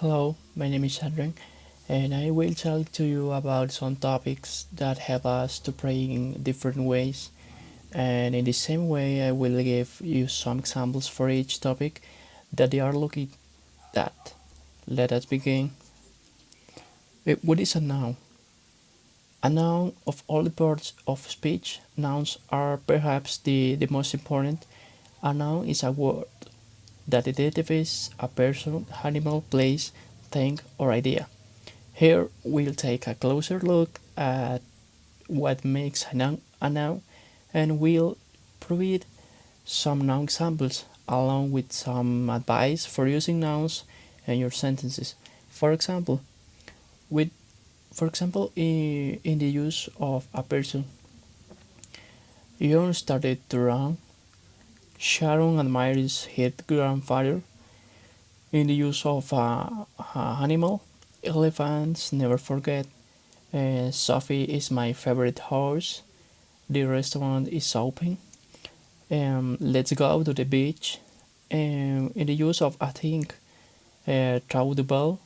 Hello, my name is Adrian, and I will talk to you about some topics that help us to pray in different ways. And in the same way, I will give you some examples for each topic that they are looking at. Let us begin. What is a noun? A noun, of all the parts of speech, nouns are perhaps the most important. A noun is a word that identifies a person, animal, place, thing, or idea. Here we'll take a closer look at what makes a noun and we'll provide some noun examples along with some advice for using nouns in your sentences. For example, with in the use of a person, John started to run. Sharon admires her grandfather. In the use of a animal, elephants never forget. Sophie is my favorite horse. The restaurant is open. Let's go to the beach. In the use of I think, throw the ball.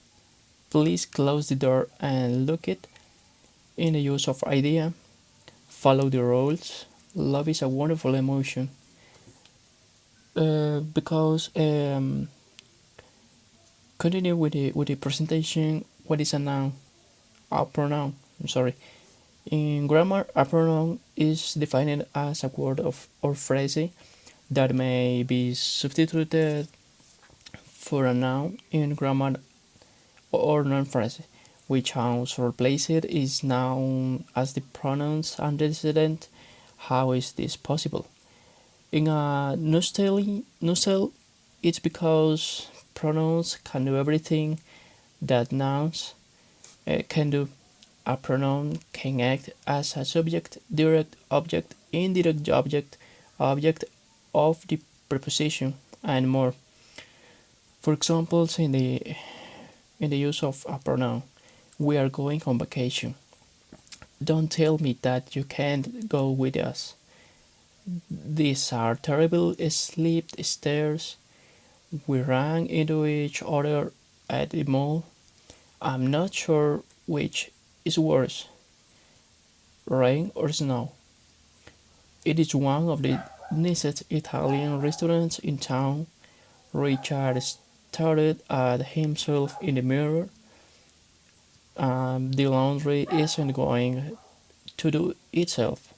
Please close the door and lock it. In the use of idea, follow the rules. Love is a wonderful emotion. Because continue with the presentation. What is a noun? A pronoun. I'm sorry. In grammar, a pronoun is defined as a word of or phrase that may be substituted for a noun in grammar or noun phrase, which also replace it is known as the pronoun's antecedent. How is this possible? In a nutshell, it's because pronouns can do everything that nouns can do. A pronoun can act as a subject, direct object, indirect object, object of the preposition, and more. For example, in the use of a pronoun, we are going on vacation. Don't tell me that you can't go with us. These are terrible sleep stairs. We ran into each other at the mall. I'm not sure which is worse, rain or snow. It is one of the nicest Italian restaurants in town. Richard stared at himself in the mirror. The laundry isn't going to do itself.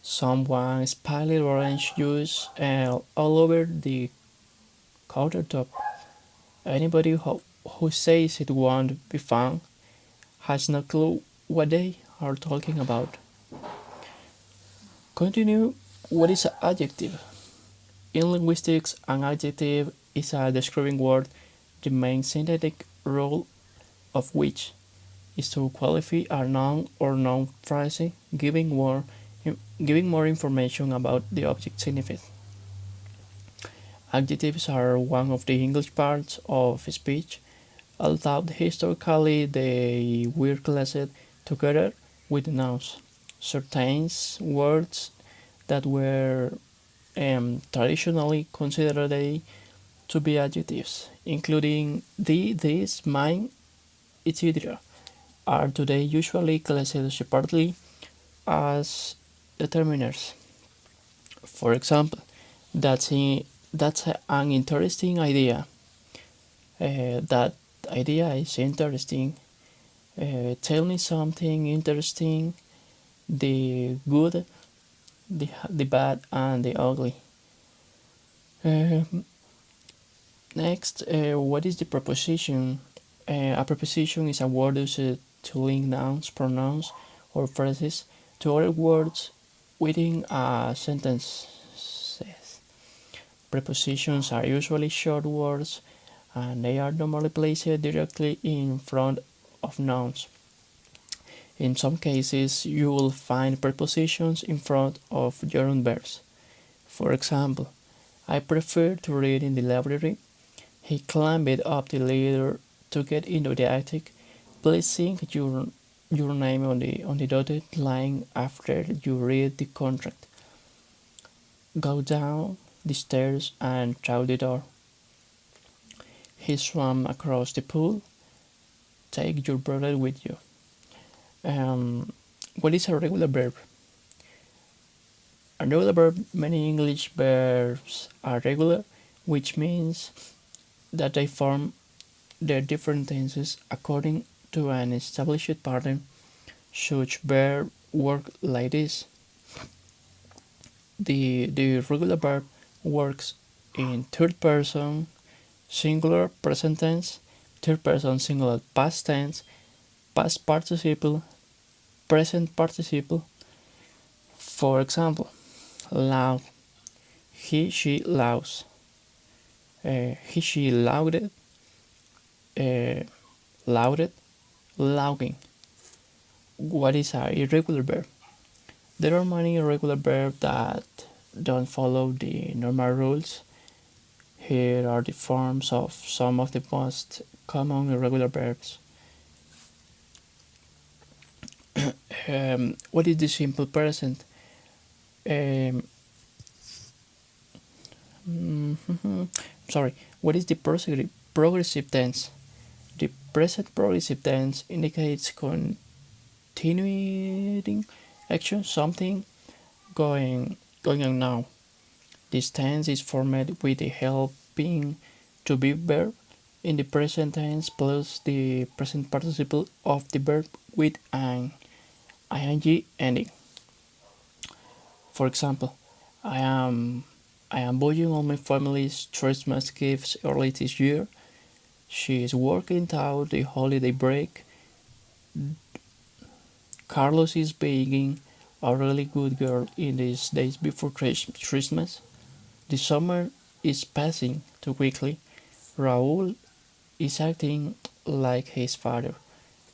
Someone spilled orange juice all over the countertop. Anybody who says it won't be fun has no clue what they are talking about. Continue. What is an adjective? In linguistics, an adjective is a describing word, the main synthetic role of which is to qualify a noun or noun phrase, giving more information about the object significance. Adjectives are one of the English parts of speech, although historically they were classed together with nouns. Certain words that were traditionally considered to be adjectives, including the, this, mine, etc., are today usually classed separately as determiners. For example, that's an interesting idea. That idea is interesting. Tell me something interesting. The good, the bad, and the ugly. Uh, Next, what is the preposition? A preposition is a word used to link nouns, pronouns, or phrases to other words within a sentence. Prepositions are usually short words and they are normally placed directly in front of nouns. In some cases, you will find prepositions in front of gerund verbs. For example, I prefer to read in the library. He climbed up the ladder to get into the attic. Please sing your name on the dotted line after you read the contract. Go down the stairs and through the door. He swam across the pool. Take your brother with you. Um, what is a regular verb? A regular verb, many English verbs are regular, which means that they form their different tenses according to an established pattern. Such verb work like this. The regular verb works in third person singular present tense, third person singular past tense, past participle, present participle. For example, loud, he she louds, he she louded, uh, louded, louding. What is a irregular verb? There are many irregular verbs that don't follow the normal rules. Here are the forms of some of the most common irregular verbs. What is the simple present? Um, sorry, what is the progressive tense? The present progressive tense indicates continuing action, something going on now. This tense is formed with the helping to be verb in the present tense plus the present participle of the verb with an ing ending. For example, I am I am buying all my family's Christmas gifts early this year. She is working out the holiday break. Carlos is being a really good girl in these days before Christmas. The summer is passing too quickly. Raul is acting like his father.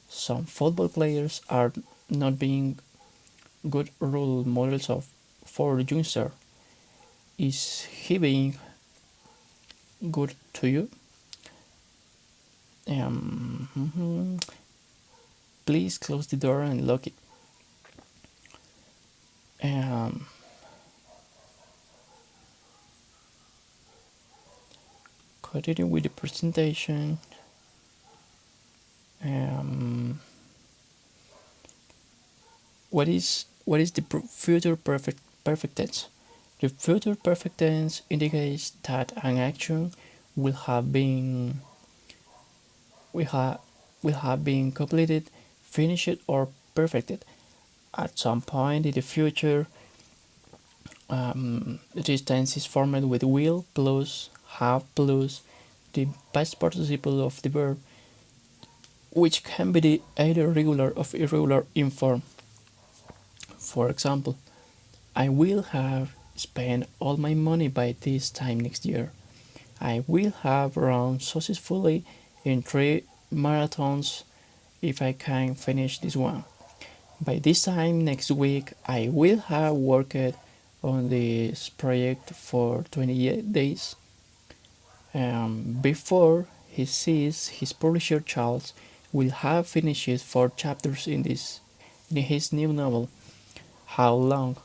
Some football players are not being good role models for youngster. Is he being good to you? Please close the door and lock it. Um, Continue with the presentation. What is the future perfect tense? The future perfect tense indicates that an action will have been will have will have been completed, finished, or perfected at some point in the future. This tense is formed with will plus have plus the past participle of the verb, which can be either regular or irregular in form. For example, I will have spent all my money by this time next year. I will have run successfully in 3 marathons if I can finish this one. By this time next week, I will have worked on this project for 28 days. Before he sees his publisher Charles will have finished 4 chapters in his new novel. How long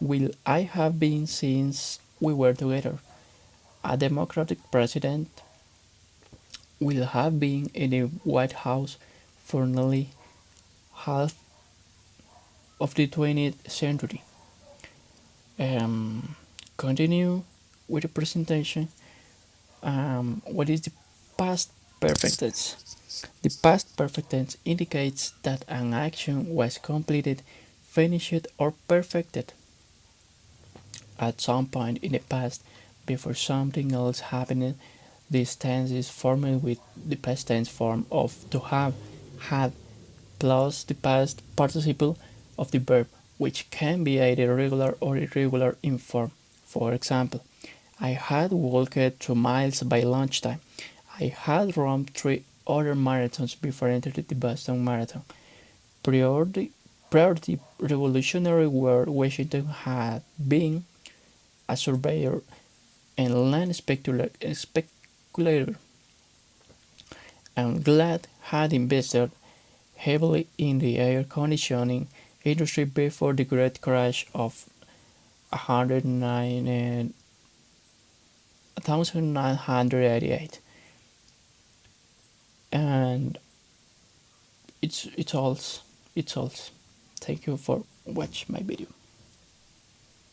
will I have been since we were together? A Democratic president will have been in the White House for nearly half of the 20th century. Continue with the presentation. What is the past perfect tense? The past perfect tense indicates that an action was completed, finished, or perfected at some point in the past before something else happened. This tense is formed with the past tense form of to have, had, plus the past participle of the verb, which can be either regular or irregular in form. For example, I had walked 2 miles by lunchtime. I had run 3 other marathons before entering the Boston Marathon. Prior to the Revolutionary War, Washington had been a surveyor and land speculator, and Glad had invested heavily in the air conditioning industry before the Great Crash of 1988. and it's all. Thank you for watch my video.